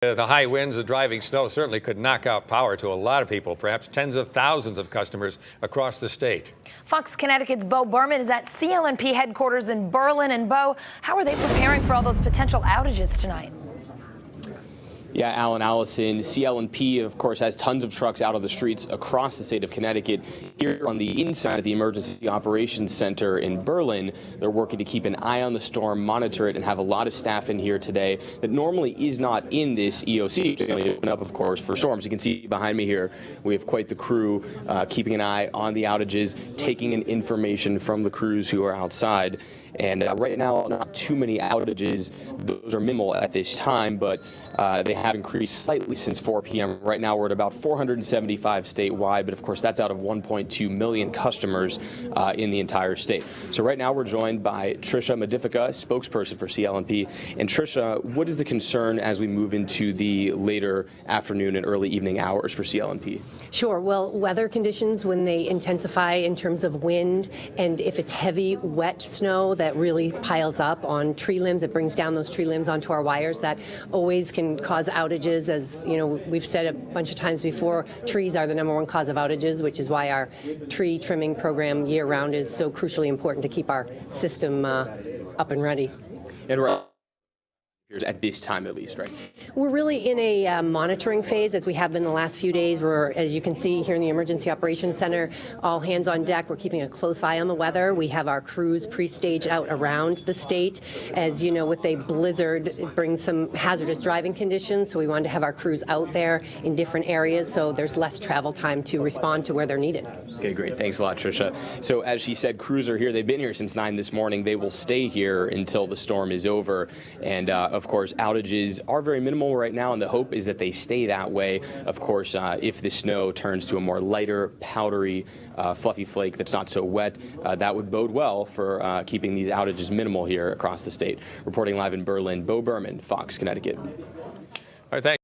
The high winds and driving snow certainly could knock out power to a lot of people, perhaps tens of thousands of customers across the state. Fox Connecticut's Beau Berman is at CLNP headquarters in Berlin. And Beau, how are they preparing for all those potential outages tonight? Yeah, Alan, Allison, CLNP, of course, has tons of trucks out on the streets across the state of Connecticut. Here on the inside of the Emergency Operations Center in Berlin, they're working to keep an eye on the storm, monitor it, and have a lot of staff in here today that normally is not in this EOC. It's going to open up, of course, for storms. You can see behind me here, we have quite the crew keeping an eye on the outages, taking in information from the crews who are outside. And right now, not too many outages. Those are minimal at this time, but they have increased slightly since 4 p.m. Right now, we're at about 475 statewide, but of course, that's out of 1.2 million customers in the entire state. So right now, we're joined by Tricia Modifica, spokesperson for CLNP. And Tricia, what is the concern as we move into the later afternoon and early evening hours for CLNP? Sure. Well, weather conditions, when they intensify in terms of wind, and if it's heavy, wet snow that really piles up on tree limbs, it brings down those tree limbs onto our wires, that always can cause outages. As you know, we've said a bunch of times before, trees are the #1 cause of outages, which is why our tree trimming program year-round is so crucially important to keep our system up and ready. And at this time, at least, right? We're really in a monitoring phase, as we have been the last few days. We're, as you can see here in the Emergency Operations Center, all hands on deck. We're keeping a close eye on the weather. We have our crews pre-staged out around the state. As you know, with a blizzard, it brings some hazardous driving conditions, so we wanted to have our crews out there in different areas so there's less travel time to respond to where they're needed. Okay, great. Thanks a lot, Tricia. So as she said, crews are here. They've been here since 9 this morning. They will stay here until the storm is over. And of course, outages are very minimal right now, and the hope is that they stay that way. Of course, if the snow turns to a more lighter, powdery, fluffy flake that's not so wet, that would bode well for keeping these outages minimal here across the state. Reporting live in Berlin, Beau Berman, Fox, Connecticut. All right, thanks.